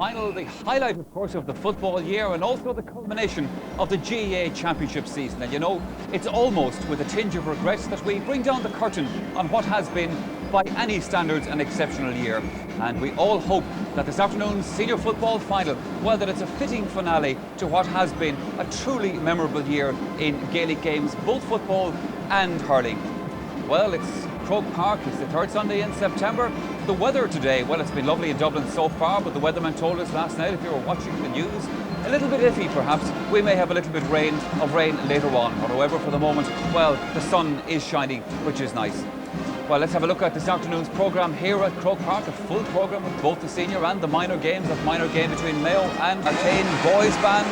final, the highlight, of course, of the football year and also the culmination of the GAA Championship season. And you know, it's almost with a tinge of regret that we bring down the curtain on what has been, by any standards, an exceptional year. And we all hope that this afternoon's senior football final, well, that it's a fitting finale to what has been a truly memorable year in Gaelic games, both football and hurling. Well, it's Croke Park, it's the third Sunday in September. The weather today, well, it's been lovely in Dublin so far, but the weatherman told us last night, if you were watching the news, a little bit iffy perhaps. We may have a little bit of rain later on. But however, for the moment, well, the sun is shining, which is nice. Well, let's have a look at this afternoon's programme here at Croke Park, a full programme with both the senior and the minor games. That minor game between Mayo and Artane boys band.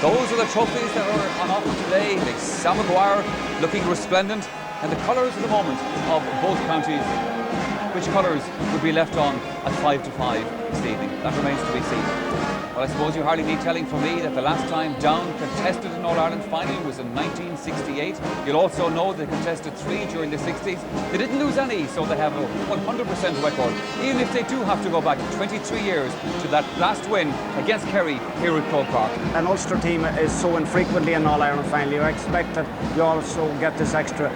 Those are the trophies that are on offer today. The Sam Maguire looking resplendent, and the colours at the moment of both counties. Which colours would be left on at 5 to 5 this evening? That remains to be seen. Well, I suppose you hardly need telling for me that the last time Down contested an All-Ireland final was in 1968. You'll also know they contested 3 during the 60s. They didn't lose any, so they have a 100% record, even if they do have to go back 23 years to that last win against Kerry here at Croke Park. An Ulster team is so infrequently an All-Ireland final. You expect that you also get this extra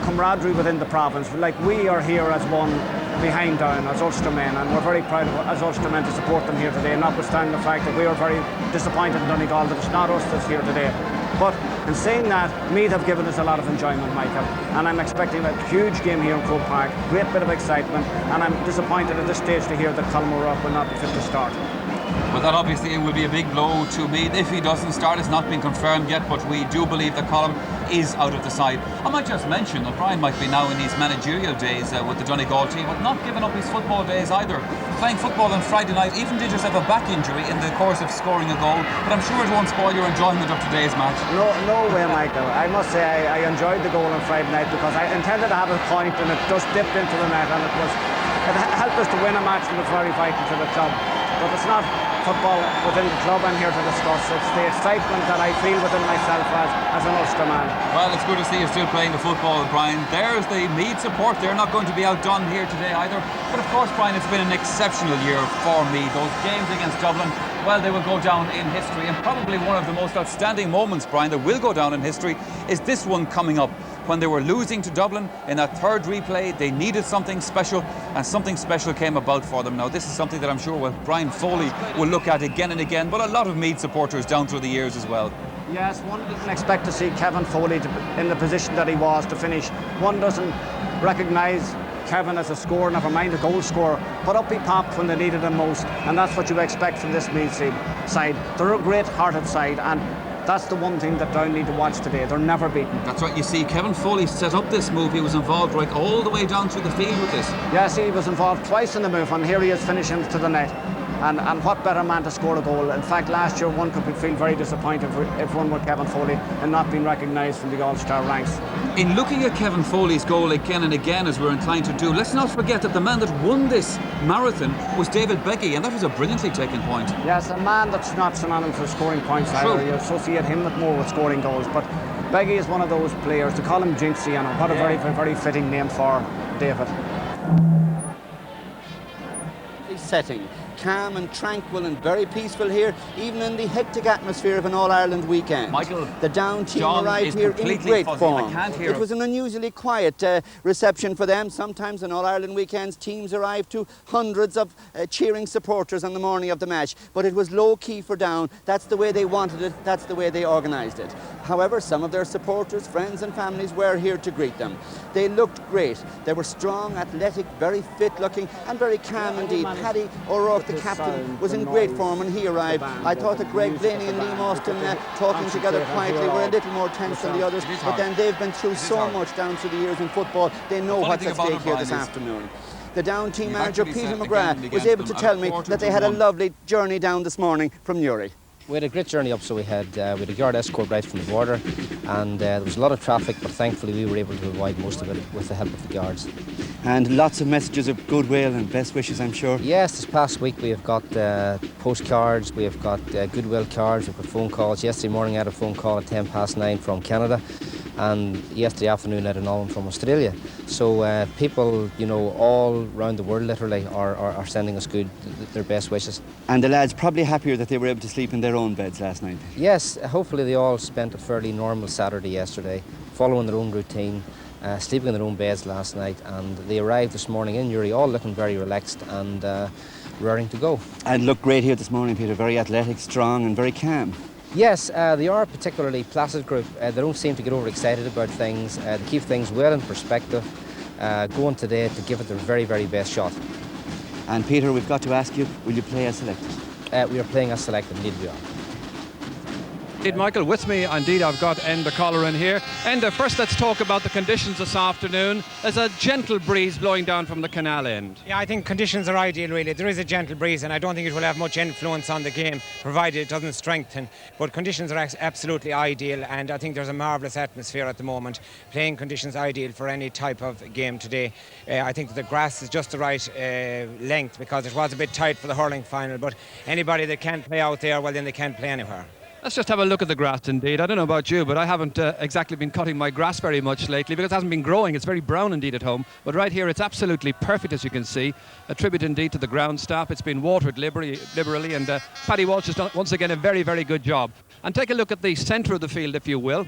camaraderie within the province. Like, we are here as one behind Down as Ulstermen, and we're very proud of, as Ulstermen, to support them here today, notwithstanding the fact that we are very disappointed in Donegal that it's not us that's here today. But in saying that, Meath have given us a lot of enjoyment, Michael, and I'm expecting a huge game here in Croke Park, great bit of excitement, and I'm disappointed at this stage to hear that Colmore will not be fit to start. Well, that obviously will be a big blow to Meath if he doesn't start. It's not been confirmed yet, but we do believe that Colm is out of the side. I might just mention that Brian might be now in his managerial days with the Donegal team, but not giving up his football days either. Playing football on Friday night, even did yourself a back injury in the course of scoring a goal, but I'm sure it won't spoil your enjoyment of today's match. No way, Michael. I must say I enjoyed the goal on Friday night because I intended to have a point and it just dipped into the net, and it helped us to win a match and was very vital to the club. But it's not football within the club I'm here to discuss. It's the excitement that I feel within myself as an Ulster man. Well, it's good to see you still playing the football, Brian. There's the Meath support. They're not going to be outdone here today either. But of course, Brian, it's been an exceptional year for Meath. Those games against Dublin, well, they will go down in history. And probably one of the most outstanding moments, Brian, that will go down in history is this one coming up. When they were losing to Dublin in that third replay, they needed something special, and something special came about for them. Now, this is something that I'm sure Brian Foley will look at again and again, but a lot of Meath supporters down through the years as well. Yes, one didn't expect to see Kevin Foley in the position that he was to finish. One doesn't recognise Kevin as a scorer, never mind a goal scorer, but up he popped when they needed him most, and that's what you expect from this Meath side. They're a great-hearted side, and that's the one thing that Down need to watch today. They're never beaten. That's right. You see, Kevin Foley set up this move. He was involved right all the way down through the field with this. Yes, he was involved twice in the move, and here he is finishing to the net. And what better man to score a goal? In fact, last year one could feel very disappointed if one were Kevin Foley and not being recognised from the All-Star ranks. In looking at Kevin Foley's goal again and again, as we're inclined to do, let's not forget that the man that won this marathon was David Beggy, and that was a brilliantly taken point. Yes, a man that's not synonymous with scoring points either. You associate him more with scoring goals, but Beggy is one of those players. To call him Jinxie, and what a very, very fitting name for David. Setting. Calm and tranquil and very peaceful here, even in the hectic atmosphere of an All-Ireland weekend. Michael, the Down team John arrived here in great form. It was an unusually quiet reception for them. Sometimes on All-Ireland weekends, teams arrive to hundreds of cheering supporters on the morning of the match, but it was low-key for Down. That's the way they wanted it, that's the way they organised it. However, some of their supporters, friends and families were here to greet them. They looked great. They were strong, athletic, very fit-looking and very calm indeed. Paddy O'Rourke, the captain, was in great form when he arrived. I thought that Greg Blaney and Liam Austin talking together quietly were a little more tense than the others, but then they've been through so much down through the years in football. They know what's at stake here this afternoon. The Down team manager, Peter McGrath, was able to tell me that they had a lovely journey down this morning from Newry. We had a great journey up, so we had a guard escort right from the border, and there was a lot of traffic, but thankfully we were able to avoid most of it with the help of the guards. And lots of messages of goodwill and best wishes, I'm sure. Yes, this past week we have got postcards, we have got goodwill cards, we've got phone calls. Yesterday morning I had a phone call at 9:10 from Canada, and yesterday afternoon I had another one from Australia. So people, you know, all around the world literally are sending us their best wishes. And the lads probably happier that they were able to sleep in their own beds last night. Yes, hopefully they all spent a fairly normal Saturday yesterday, following their own routine, sleeping in their own beds last night, and they arrived this morning in Newry all looking very relaxed and raring to go. And look great here this morning, Peter, very athletic, strong and very calm. Yes, they are a particularly placid group. They don't seem to get overexcited about things. They keep things well in perspective, going today to give it their very, very best shot. And Peter, we've got to ask you, will you play as selected? We are playing as selected, indeed we are. Indeed, Michael, with me, indeed, I've got Enda Colleran here. Enda, first let's talk about the conditions this afternoon. There's a gentle breeze blowing down from the canal end. Yeah, I think conditions are ideal, really. There is a gentle breeze, and I don't think it will have much influence on the game, provided it doesn't strengthen. But conditions are absolutely ideal, and I think there's a marvellous atmosphere at the moment. Playing conditions ideal for any type of game today. I think that the grass is just the right length, because it was a bit tight for the hurling final, but anybody that can't play out there, well, then they can't play anywhere. Let's just have a look at the grass, indeed. I don't know about you, but I haven't exactly been cutting my grass very much lately because it hasn't been growing. It's very brown indeed at home. But right here, it's absolutely perfect, as you can see. A tribute indeed to the ground staff. It's been watered liberally, and Paddy Walsh has done, once again, a very, very good job. And take a look at the centre of the field, if you will.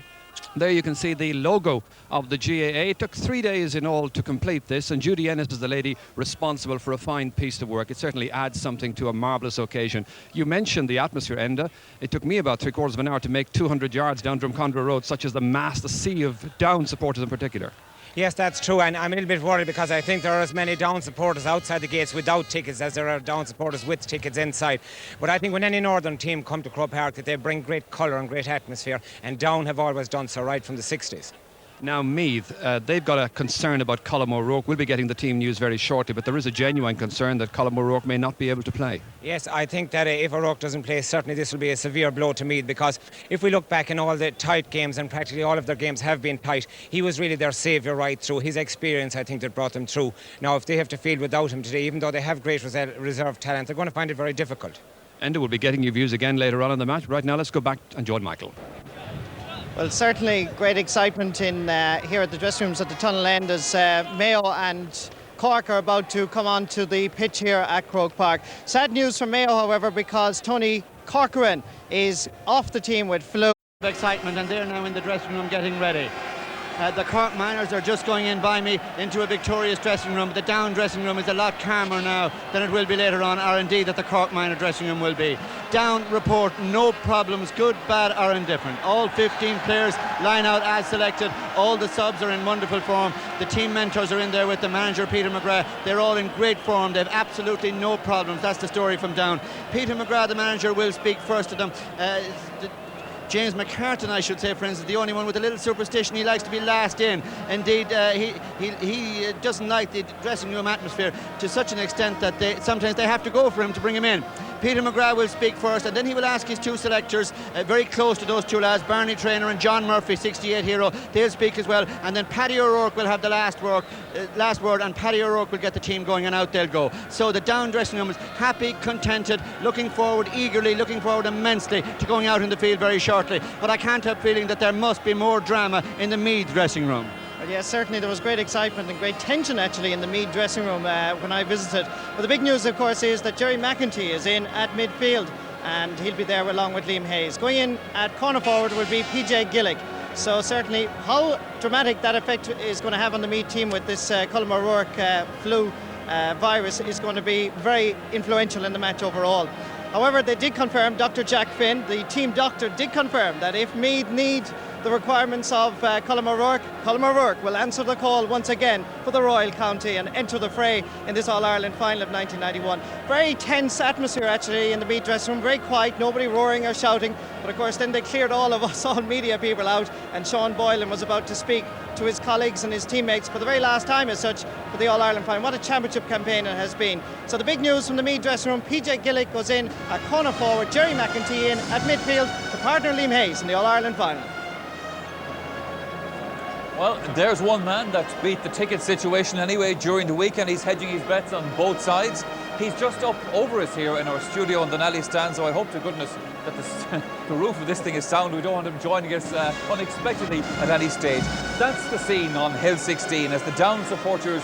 There you can see the logo of the GAA. It took 3 days in all to complete this, and Judy Ennis is the lady responsible for a fine piece of work. It certainly adds something to a marvellous occasion. You mentioned the atmosphere, Enda. It took me about 3/4 of an hour to make 200 yards down Drumcondra Road, such as the mass, the sea of Down supporters in particular. Yes, that's true, and I'm a little bit worried because I think there are as many Down supporters outside the gates without tickets as there are Down supporters with tickets inside. But I think when any Northern team come to Croke Park, that they bring great colour and great atmosphere, and Down have always done so right from the 60s. Now, Meath, they've got a concern about Colm O'Rourke. We'll be getting the team news very shortly, but there is a genuine concern that Colm O'Rourke may not be able to play. Yes, I think that if O'Rourke doesn't play, certainly this will be a severe blow to Meath, because if we look back in all the tight games, and practically all of their games have been tight, he was really their saviour right through. His experience, I think, that brought them through. Now, if they have to field without him today, even though they have great reserve talent, they're going to find it very difficult. Enda will be getting your views again later on in the match. Right now, let's go back and join Michael. Well, certainly great excitement in here at the dressing rooms at the tunnel end as Mayo and Cork are about to come on to the pitch here at Croke Park. Sad news for Mayo, however, because Tony Corcoran is off the team with flu. Excitement, and they're now in the dressing room getting ready. The Cork Miners are just going in by me into a victorious dressing room. The Down dressing room is a lot calmer now than it will be later on, or indeed that the Cork Miner dressing room will be. Down report no problems, good, bad or indifferent. All 15 players line out as selected. All the subs are in wonderful form. The team mentors are in there with the manager, Peter McGrath. They're all in great form. They've absolutely no problems. That's the story from Down. Peter McGrath, the manager, will speak first to them. James McCartan, I should say, for instance, the only one with a little superstition. He likes to be last in. Indeed, he doesn't like the dressing room atmosphere to such an extent that sometimes they have to go for him to bring him in. Peter McGrath will speak first, and then he will ask his two selectors, very close to those two lads, Barney Traynor and John Murphy, 68 hero. They'll speak as well, and then Paddy O'Rourke will have the last word, and Paddy O'Rourke will get the team going, and out they'll go. So the Down dressing room is happy, contented, looking forward eagerly, looking forward immensely to going out in the field very shortly. But I can't help feeling that there must be more drama in the Meath dressing room. Well, yes, certainly there was great excitement and great tension actually in the Meath dressing room when I visited. But the big news, of course, is that Jerry McEntee is in at midfield, and he'll be there along with Liam Hayes. Going in at corner forward will be PJ Gillick. So certainly how dramatic that effect is going to have on the Meath team with this Colm O'Rourke flu virus is going to be very influential in the match overall. However, they did confirm, Dr. Jack Finn, the team doctor, did confirm that if Meath need the requirements of Colm O'Rourke will answer the call once again for the Royal County and enter the fray in this All-Ireland final of 1991. Very tense atmosphere actually in the Meath dressing room, very quiet, nobody roaring or shouting, but of course then they cleared all of us, all media people out, and Sean Boylan was about to speak to his colleagues and his teammates for the very last time as such for the All-Ireland final. What a championship campaign it has been. So the big news from the Meath dressing room, PJ Gillick goes in at corner forward, Jerry McEntee in at midfield to partner Liam Hayes in the All-Ireland final. Well, there's one man that beat the ticket situation anyway during the weekend. He's hedging his bets on both sides. He's just up over us here in our studio in the Nally stand, so I hope to goodness that the roof of this thing is sound. We don't want him joining us unexpectedly at any stage. That's the scene on Hill 16 as the Down supporters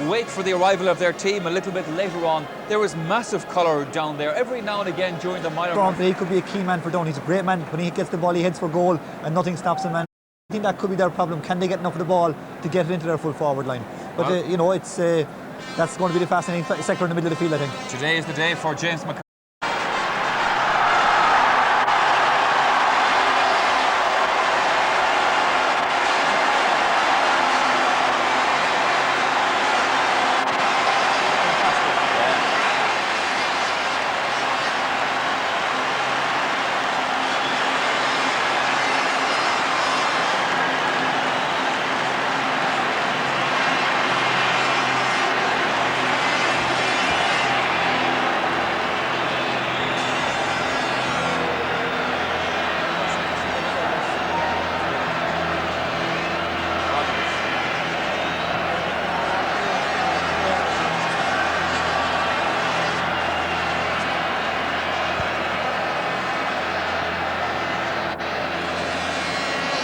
wait for the arrival of their team a little bit later on. There is massive colour down there every now and again during the minor. He could be a key man for Down. He's a great man. When he gets the ball, he heads for goal and nothing stops him. And I think that could be their problem. Can they get enough of the ball to get it into their full forward line? But you know, it's that's going to be the fascinating sector in the middle of the field, I think. Today is the day for James McCarthy.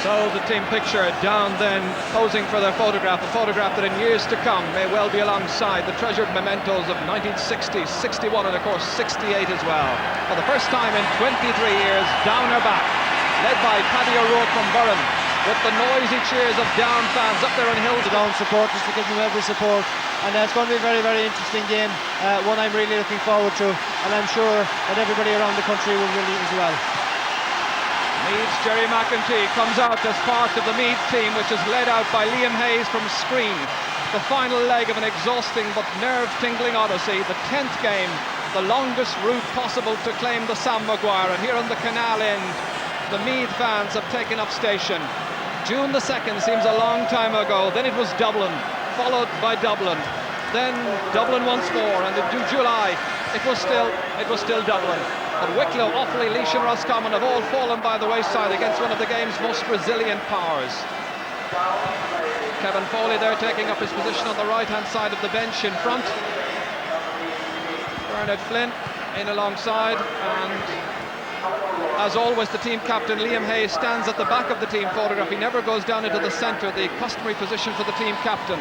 So the team picture Down then posing for their photograph, a photograph that in years to come may well be alongside the treasured mementos of 1960, 61 and of course 68 as well. For the first time in 23 years, Down are back, led by Paddy O'Rourke from Burren, with the noisy cheers of Down fans up there on Hill. The Down supporters to give them every support, and it's going to be a very, very interesting game, one I'm really looking forward to, and I'm sure that everybody around the country will really as well. Meath's Jerry McEntee comes out as part of the Meath team, which is led out by Liam Hayes from Screen. The final leg of an exhausting but nerve-tingling odyssey, the 10th game, the longest route possible to claim the Sam Maguire, and here on the canal end, the Meath fans have taken up station. June the 2nd seems a long time ago, then it was Dublin, followed by Dublin, then Dublin once more, and in July it was still Dublin. But Wicklow, Offaly, Laois and Roscommon have all fallen by the wayside against one of the game's most resilient powers. Kevin Foley there taking up his position on the right-hand side of the bench in front. Bernard Flynn in alongside, and as always the team captain Liam Hayes stands at the back of the team photograph. He never goes down into the centre, the customary position for the team captain.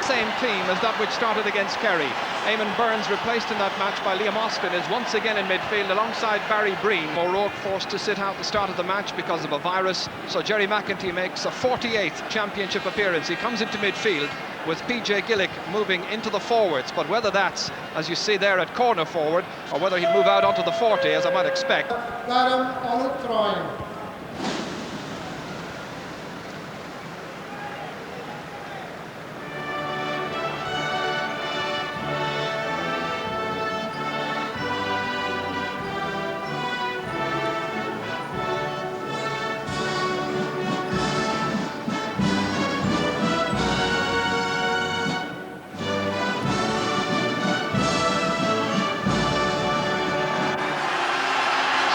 Same team as that which started against Kerry. Eamon Burns, replaced in that match by Liam Austin, is once again in midfield alongside Barry Breen. O'Rourke forced to sit out the start of the match because of a virus, so Jerry McEntee makes a 48th championship appearance. He comes into midfield with PJ Gillick moving into the forwards, but whether that's, as you see there, at corner forward, or whether he'd move out onto the 40, as I might expect.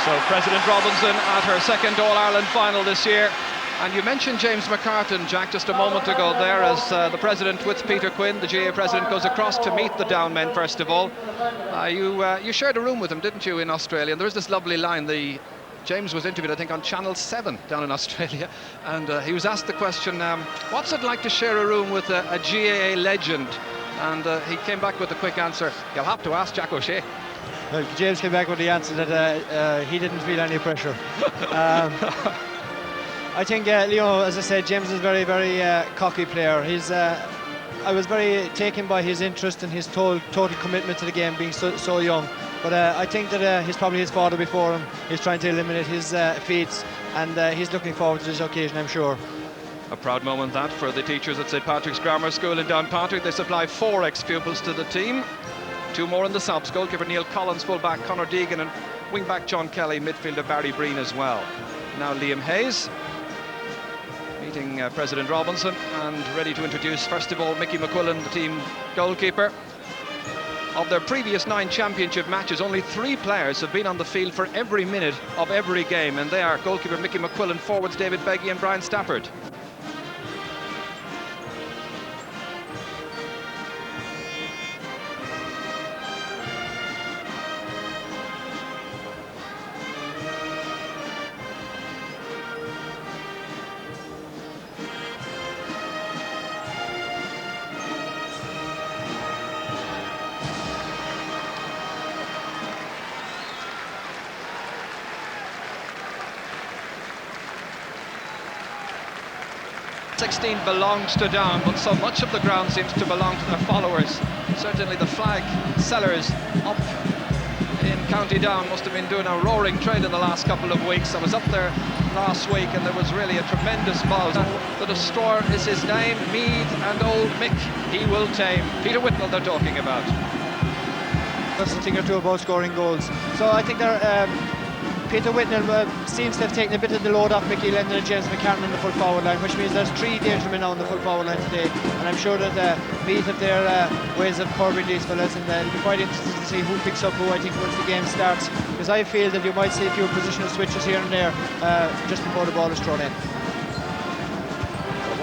So President Robinson at her second All-Ireland final this year. And you mentioned James McCartan, Jack, just a moment ago there, as the President with Peter Quinn, the GAA President, goes across to meet the Down men first of all. You shared a room with him, didn't you, in Australia? And there is this lovely line. James was interviewed, I think, on Channel 7 down in Australia, and he was asked the question, what's it like to share a room with a GAA legend? And he came back with a quick answer: you'll have to ask Jack O'Shea. Well, James came back with the answer that he didn't feel any pressure. I think, as I said, James is a very, very cocky player. I was very taken by his interest and his total commitment to the game, being so young. But I think that he's probably his father before him. He's trying to eliminate his feats, and he's looking forward to this occasion, I'm sure. A proud moment that for the teachers at St Patrick's Grammar School in Downpatrick. They supply 4 ex-pupils to the team. 2 more in the subs: goalkeeper Neil Collins, full-back Conor Deegan, and wing-back John Kelly, midfielder Barry Breen as well. Now Liam Hayes meeting President Robinson, and ready to introduce first of all Mickey McQuillan, the team goalkeeper. Of their previous 9 championship matches, only 3 players have been on the field for every minute of every game, and they are goalkeeper Mickey McQuillan, forwards David Beggy and Brian Stafford. 16 belongs to Down, but so much of the ground seems to belong to their followers. Certainly the flag sellers up in County Down must have been doing a roaring trade in the last couple of weeks. I was up there last week and there was really a tremendous buzz. The destroyer is his name, Meath, and old Mick, he will tame. Peter Whitnell they're talking about. That's a thing or two about scoring goals. So I think they're Peter Whitnell seems to have taken a bit of the load off Mickey Lennon and James McCarron on the full forward line, which means there's 3 danger men on the full forward line today, and I'm sure that Meath have their ways of curbing these fellas, and it'll be quite interesting to see who picks up who, I think, once the game starts, because I feel that you might see a few positional switches here and there just before the ball is thrown in.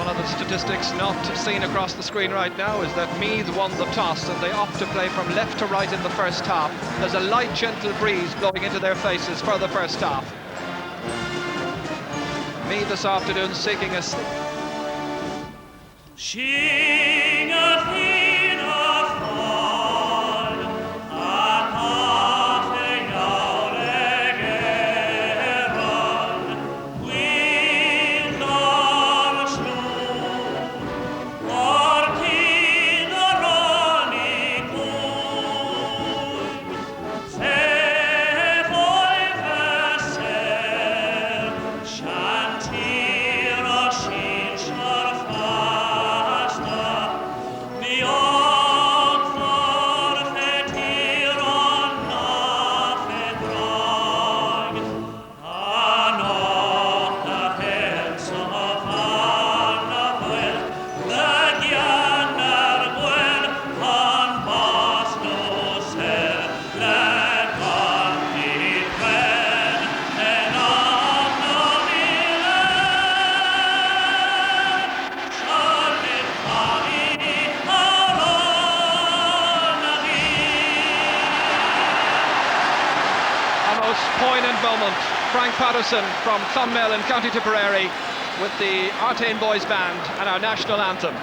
One of the statistics not seen across the screen right now is that Meath won the toss and they opt to play from left to right in the first half. There's a light, gentle breeze blowing into their faces for the first half. Meath this afternoon seeking a... Poignant moment. Frank Patterson from Clonmel in County Tipperary with the Artane Boys Band and our national anthem.